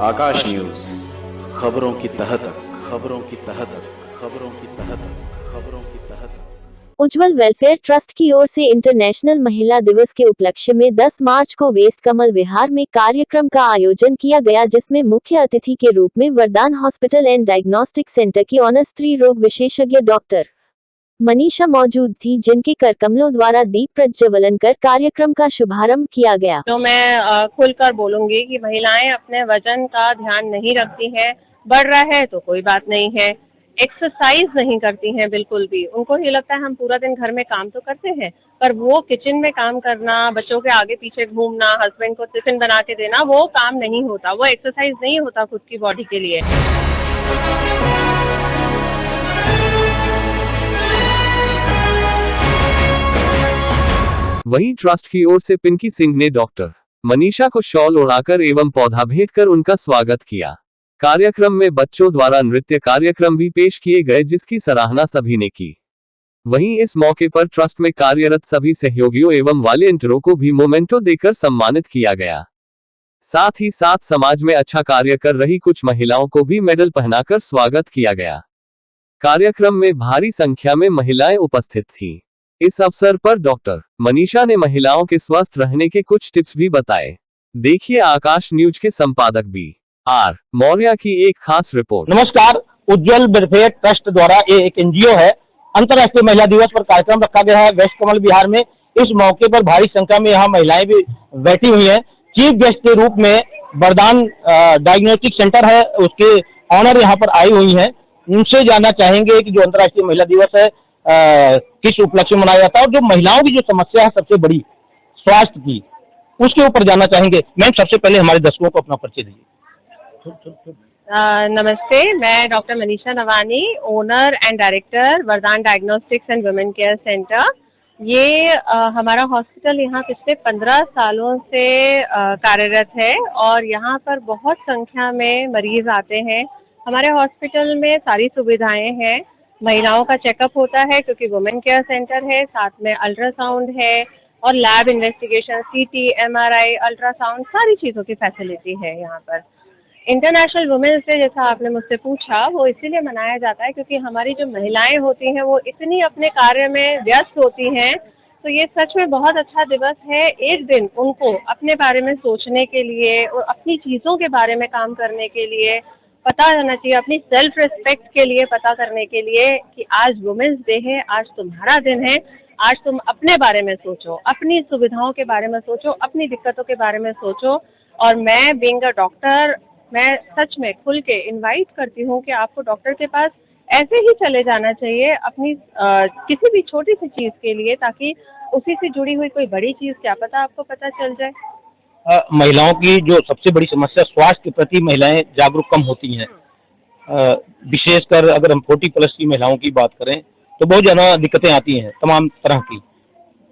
आकाश news, खबरों की तह तक, खबरों की तह तक, खबरों की तह तक, खबरों की तह तक। उज्ज्वल वेलफेयर ट्रस्ट की ओर से इंटरनेशनल महिला दिवस के उपलक्ष्य में 10 मार्च को वेस्ट कमल विहार में कार्यक्रम का आयोजन किया गया, जिसमें मुख्य अतिथि के रूप में वरदान हॉस्पिटल एंड डायग्नोस्टिक सेंटर की ऑनर स्त्री रोग विशेषज्ञ डॉक्टर मनीषा मौजूद थी, जिनके कर कमलों द्वारा दीप प्रज्वलन कर कार्यक्रम का शुभारंभ किया गया। तो मैं खुलकर बोलूंगी कि महिलाएं अपने वजन का ध्यान नहीं रखती हैं। बढ़ रहा है तो कोई बात नहीं है, एक्सरसाइज नहीं करती हैं बिल्कुल भी। उनको ये लगता है हम पूरा दिन घर में काम तो करते हैं, पर वो किचन में काम करना, बच्चों के आगे पीछे घूमना, हस्बैंड को टिफिन बना के देना, वो काम नहीं होता, वो एक्सरसाइज नहीं होता खुद की बॉडी के लिए। वहीं ट्रस्ट की ओर से पिंकी सिंह ने डॉक्टर मनीषा को शॉल ओढ़ाकर एवं पौधा भेंट कर उनका स्वागत किया। कार्यक्रम में बच्चों द्वारा नृत्य कार्यक्रम भी पेश किए गए, जिसकी सराहना सभी ने की। वहीं इस मौके पर ट्रस्ट में कार्यरत सभी सहयोगियों एवं वॉलंटियरों को भी मोमेंटो देकर सम्मानित किया गया। साथ ही साथ समाज में अच्छा कार्य कर रही कुछ महिलाओं को भी मेडल पहनाकर स्वागत किया गया। कार्यक्रम में भारी संख्या में महिलाएं उपस्थित थीं। इस अवसर पर डॉक्टर मनीषा ने महिलाओं के स्वस्थ रहने के कुछ टिप्स भी बताए। देखिए आकाश न्यूज के संपादक बी.आर. मौर्य की एक खास रिपोर्ट। नमस्कार, उज्ज्वल वेलफेयर ट्रस्ट द्वारा ये एक एनजीओ है। अंतर्राष्ट्रीय महिला दिवस पर कार्यक्रम रखा गया है वेस्ट कमल बिहार में। इस मौके पर भारी संख्या में यहाँ महिलाएं भी बैठी हुई हैं। चीफ गेस्ट के रूप में वरदान डायग्नोस्टिक सेंटर है, उसके ऑनर यहाँ पर आई हुई हैं। उनसे जानना चाहेंगे कि जो अंतर्राष्ट्रीय महिला दिवस है किस उपलक्ष्य में मनाया जाता है और जो महिलाओं की जो समस्या है सबसे बड़ी स्वास्थ्य की, उसके ऊपर जानना चाहेंगे। मैम, सबसे पहले हमारे दर्शकों को अपना परिचय दीजिए। नमस्ते, मैं doctor Manisha Nawani, owner and director Vardan diagnostics and women care centre. ये हमारा हॉस्पिटल यहाँ पिछले 15 सालों से कार्यरत है और यहाँ पर बहुत संख्या में मरीज आते हैं। हमारे हॉस्पिटल में सारी सुविधाएं हैं। महिलाओं का चेकअप होता है क्योंकि वुमेन केयर सेंटर है, साथ में अल्ट्रासाउंड है और लैब इन्वेस्टिगेशन, सीटी, एमआरआई, अल्ट्रासाउंड, सारी चीज़ों की फैसिलिटी है यहाँ पर। इंटरनेशनल वुमेन्स डे जैसा आपने मुझसे पूछा, वो इसीलिए मनाया जाता है क्योंकि हमारी जो महिलाएं होती हैं वो इतनी अपने कार्य में व्यस्त होती हैं, तो ये सच में बहुत अच्छा दिवस है। एक दिन उनको अपने बारे में सोचने के लिए और अपनी चीज़ों के बारे में काम करने के लिए पता रहना चाहिए, अपनी सेल्फ रिस्पेक्ट के लिए पता करने के लिए कि आज वुमेन्स डे है, आज तुम्हारा दिन है, आज तुम अपने बारे में सोचो, अपनी सुविधाओं के बारे में सोचो, अपनी दिक्कतों के बारे में सोचो। और मैं बीइंग अ डॉक्टर, मैं सच में खुल के इनवाइट करती हूँ कि आपको डॉक्टर के पास ऐसे ही चले जाना चाहिए अपनी किसी भी छोटी सी चीज़ के लिए, ताकि उसी से जुड़ी हुई कोई बड़ी चीज़ क्या पता आपको पता चल जाए। महिलाओं की जो सबसे बड़ी समस्या स्वास्थ्य के प्रति महिलाएं जागरूक कम होती हैं। विशेषकर अगर हम 40+ की महिलाओं की बात करें तो बहुत ज़्यादा दिक्कतें आती हैं तमाम तरह की।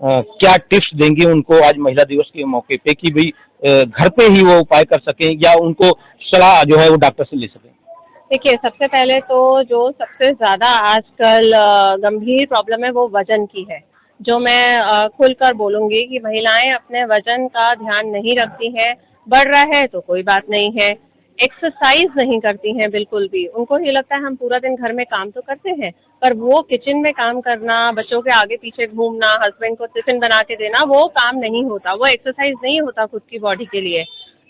क्या टिप्स देंगे उनको आज महिला दिवस के मौके पे कि भाई घर पे ही वो उपाय कर सकें या उनको सलाह जो है वो डॉक्टर से ले सकें? देखिए, सबसे पहले तो जो सबसे ज़्यादा आजकल गंभीर प्रॉब्लम है वो वज़न की है। जो मैं खुलकर बोलूँगी कि महिलाएं अपने वज़न का ध्यान नहीं रखती हैं। बढ़ रहा है तो कोई बात नहीं है, एक्सरसाइज नहीं करती हैं बिल्कुल भी। उनको ये लगता है हम पूरा दिन घर में काम तो करते हैं, पर वो किचन में काम करना, बच्चों के आगे पीछे घूमना, हस्बैंड को टिफिन बना के देना, वो काम नहीं होता, वो एक्सरसाइज नहीं होता खुद की बॉडी के लिए।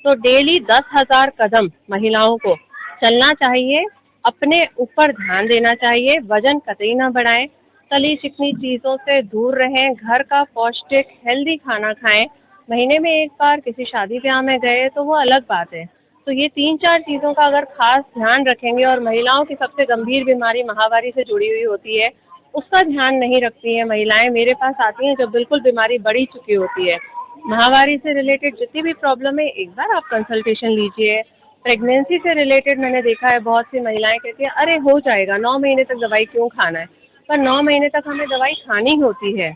तो डेली 10,000 कदम महिलाओं को चलना चाहिए, अपने ऊपर ध्यान देना चाहिए, वजन कतई ना बढ़ाएं, तली चिकनी चीज़ों से दूर रहें, घर का पौष्टिक हेल्दी खाना खाएं। महीने में एक बार किसी शादी ब्याह में गए तो वो अलग बात है। तो ये 3-4 चीज़ों का अगर खास ध्यान रखेंगे, और महिलाओं की सबसे गंभीर बीमारी महावारी से जुड़ी हुई होती है, उसका ध्यान नहीं रखती हैं महिलाएं। मेरे पास आती हैं जब बिल्कुल बीमारी बढ़ी चुकी होती है। महावारी से रिलेटेड जितनी भी प्रॉब्लम है, एक बार आप कंसल्टेशन लीजिए। प्रेगनेंसी से रिलेटेड मैंने देखा है बहुत सी महिलाएं कहती हैं अरे हो जाएगा, 9 महीने तक दवाई क्यों खाना है, पर 9 महीने तक हमें दवाई खानी होती है।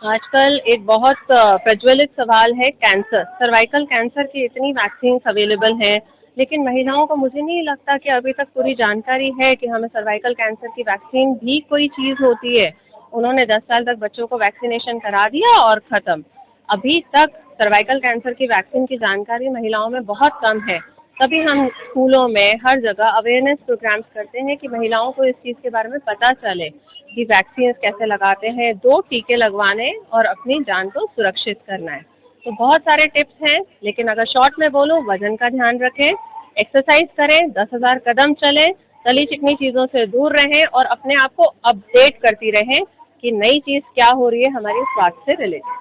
आजकल एक बहुत प्रज्वलित सवाल है कैंसर, सर्वाइकल कैंसर की इतनी वैक्सीन अवेलेबल हैं, लेकिन महिलाओं को मुझे नहीं लगता कि अभी तक पूरी जानकारी है कि हमें सर्वाइकल कैंसर की वैक्सीन भी कोई चीज़ होती है। उन्होंने 10 साल तक बच्चों को वैक्सीनेशन करा दिया और ख़त्म। अभी तक सर्वाइकल कैंसर की वैक्सीन की जानकारी महिलाओं में बहुत कम है। तभी हम स्कूलों में हर जगह अवेयरनेस प्रोग्राम्स करते हैं कि महिलाओं को इस चीज़ के बारे में पता चले कि वैक्सीन कैसे लगाते हैं, 2 टीके लगवाने और अपनी जान को सुरक्षित करना है। तो बहुत सारे टिप्स हैं, लेकिन अगर शॉर्ट में बोलूँ, वजन का ध्यान रखें, एक्सरसाइज करें, 10,000 कदम चलें, तली चिकनी चीज़ों से दूर रहें और अपने आप को अपडेट करती रहें कि नई चीज़ क्या हो रही है हमारे स्वास्थ्य से रिलेटेड।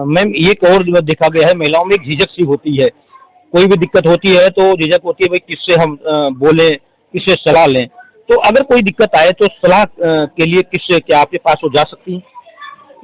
मैम एक और जो देखा गया है, महिलाओं में एक झिझक सी होती है, कोई भी दिक्कत होती है तो झिझक होती है भाई किससे हम बोलें, किससे सलाह लें। तो अगर कोई दिक्कत आए तो सलाह के लिए किससे, क्या आपके पास वो जा सकती हैं?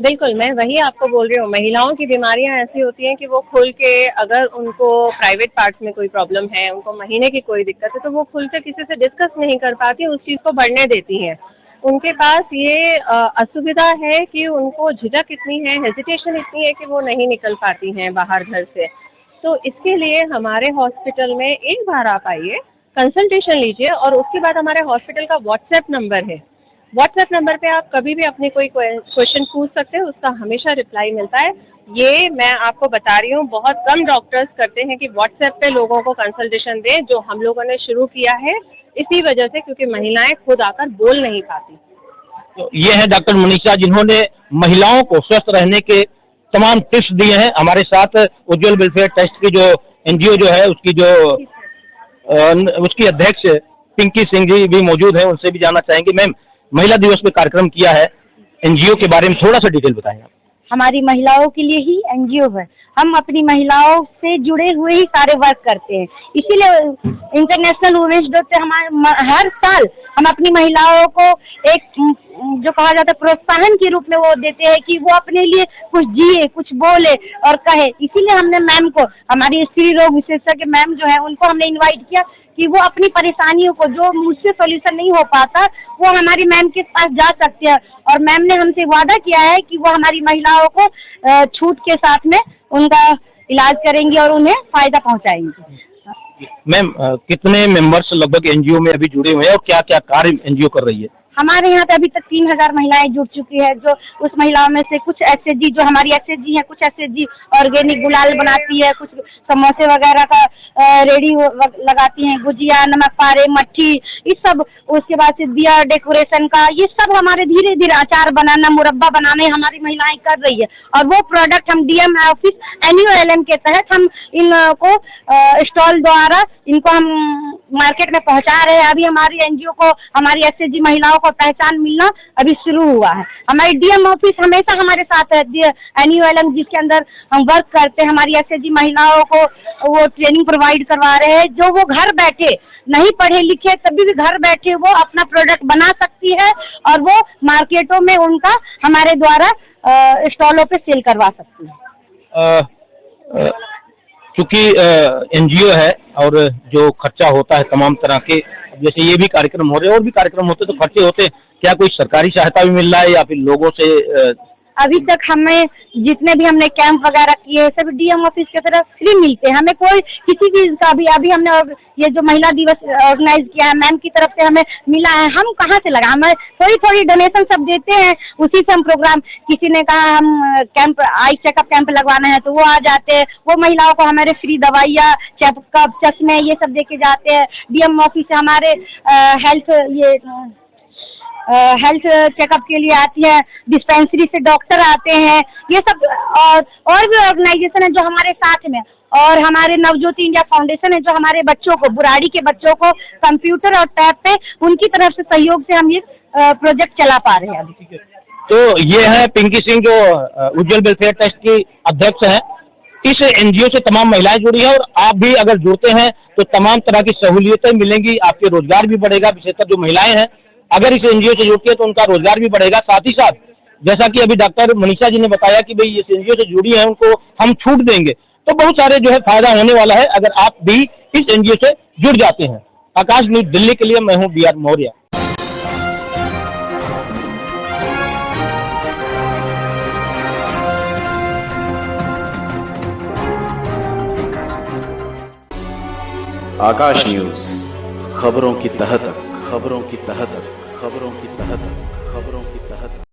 बिल्कुल, मैं वही आपको बोल रही हूँ। महिलाओं की बीमारियां ऐसी होती हैं कि वो खुल के, अगर उनको प्राइवेट पार्ट्स में कोई प्रॉब्लम है, उनको महीने की कोई दिक्कत है, तो वो खुल के किसी से डिस्कस नहीं कर पाती, उस चीज़ को बढ़ने देती हैं। उनके पास ये असुविधा है कि उनको झिझक इतनी है, हेजिटेशन इतनी है कि वो नहीं निकल पाती हैं बाहर घर से। तो इसके लिए हमारे हॉस्पिटल में एक बार आप आइए, कंसल्टेशन लीजिए और उसके बाद हमारे हॉस्पिटल का व्हाट्सएप नंबर है। व्हाट्सएप नंबर पे आप कभी भी अपनी कोई क्वेश्चन पूछ सकते हैं, उसका हमेशा रिप्लाई मिलता है। ये मैं आपको बता रही हूँ, बहुत कम डॉक्टर्स करते हैं कि व्हाट्सएप पे लोगों को कंसल्टेशन दें, जो हम लोगों ने शुरू किया है इसी वजह से, क्योंकि महिलाएं खुद आकर बोल नहीं पाती। तो ये है डॉक्टर मनीषा, जिन्होंने महिलाओं को स्वस्थ रहने के तमाम टिप्स दिए हैं। हमारे साथ उज्ज्वल वेलफेयर ट्रस्ट की जो एनजीओ जो है उसकी जो उसकी अध्यक्ष पिंकी सिंह जी भी मौजूद है, उनसे भी जानना चाहेंगे। मैम, महिला दिवस पे कार्यक्रम किया है, एनजीओ के बारे में थोड़ा सा डिटेल बताएं आप। हमारी महिलाओं के लिए ही एनजीओ है। हम अपनी महिलाओं से जुड़े हुए ही सारे वर्क करते हैं, इसीलिए इंटरनेशनल वुमेन्स डे पे हमारे हर साल हम अपनी महिलाओं को एक जो कहा जाता है प्रोत्साहन के रूप में वो देते हैं कि वो अपने लिए कुछ जिए, कुछ बोले और कहे। इसीलिए हमने मैम को, हमारी स्त्री रोग विशेषज्ञ मैम जो है, उनको हमने इनवाइट किया कि वो अपनी परेशानियों को, जो मुझसे सॉल्यूशन नहीं हो पाता, वो हमारी मैम के पास जा सकते हैं। और मैम ने हमसे वादा किया है कि वो हमारी महिलाओं को छूट के साथ में उनका इलाज करेंगी और उन्हें फायदा पहुंचाएंगी। मैम, कितने मेंबर्स लगभग एनजीओ में अभी जुड़े हुए हैं और क्या क्या कार्य एनजीओ कर रही है? हमारे यहाँ पे अभी तक 3000 महिलाएं जुड़ चुकी है। जो उस महिलाओं में से कुछ एसएचजी, जो हमारी एसएचजी है, कुछ एसएचजी ऑर्गेनिक गुलाल बनाती है, कुछ समोसे वगैरह का रेडी लगाती हैं, गुजिया, नमक पारे, मट्ठी, ये सब। उसके बाद से दिया डेकोरेशन का, ये सब हमारे धीरे धीरे अचार बनाना, मुरब्बा बनाने हमारी महिलाएं कर रही है। और वो प्रोडक्ट हम डीएम ऑफिस एनयूएलएम के तहत हम इनको स्टॉल द्वारा इनको हम मार्केट में पहुंचा रहे हैं। अभी हमारी एनजीओ को, हमारी एसएचजी महिलाओं को पहचान मिलना अभी शुरू हुआ है। हमारी डीएम ऑफिस हमेशा हमारे साथ है, एनयूएलएम जिसके अंदर हम वर्क करते हैं। हमारी एसएचजी महिलाओं को वो ट्रेनिंग प्रोवाइड करवा रहे हैं, जो वो घर बैठे, नहीं पढ़े लिखे तभी भी घर बैठे वो अपना प्रोडक्ट बना सकती है और वो मार्केटों में उनका हमारे द्वारा स्टॉलों पे सेल करवा सकती है। चूंकि एनजीओ है और जो खर्चा होता है तमाम तरह के, जैसे ये भी कार्यक्रम हो रहे हैं और भी कार्यक्रम होते हैं, तो खर्चे होते हैं, क्या कोई सरकारी सहायता भी मिल रहा है या फिर लोगों से? अभी तक हमें जितने भी हमने कैंप वगैरह किए हैं सभी डीएम ऑफिस की तरफ फ्री मिलते हैं। हमें कोई किसी चीज का भी, अभी हमने ये जो महिला दिवस ऑर्गेनाइज किया है, मैम की तरफ से हमें मिला है। हम कहाँ से लगा, हमें थोड़ी थोड़ी डोनेशन सब देते हैं, उसी से हम प्रोग्राम, किसी ने कहा हम कैंप, आई चेकअप कैंप लगवाना है तो वो आ जाते हैं। वो महिलाओं को हमारे फ्री दवाइयाँ, चेकअप, चश्मे, ये सब देके जाते हैं। डीएम ऑफिस से हमारे हेल्थ चेकअप के लिए आती है, डिस्पेंसरी से डॉक्टर आते हैं, ये सब। और भी ऑर्गेनाइजेशन है जो हमारे साथ में, और हमारे नवज्योति इंडिया फाउंडेशन है जो हमारे बच्चों को, बुराड़ी के बच्चों को कंप्यूटर और टैब पे उनकी तरफ से सहयोग से हम ये प्रोजेक्ट चला पा रहे हैं अभी। तो ये है पिंकी सिंह, जो उज्ज्वल वेलफेयर ट्रस्ट की अध्यक्ष हैं। इस एनजीओ से तमाम महिलाएं जुड़ी हैं और आप भी अगर जुड़ते हैं तो तमाम तरह की सहूलियतें मिलेंगी, आपके रोजगार भी बढ़ेगा। विशेषकर जो महिलाएं हैं अगर इस एनजीओ से जुड़ती है तो उनका रोजगार भी बढ़ेगा। साथ ही साथ जैसा कि अभी डॉक्टर मनीषा जी ने बताया कि भाई इस एनजीओ से जुड़ी है, उनको हम छूट देंगे, तो बहुत सारे जो है फायदा होने वाला है अगर आप भी इस एनजीओ से जुड़ जाते हैं। आकाश न्यूज दिल्ली के लिए मैं हूँ BR मौर्य। आकाश न्यूज, खबरों की तह तक, खबरों की तह तक, खबरों की तह तक, खबरों की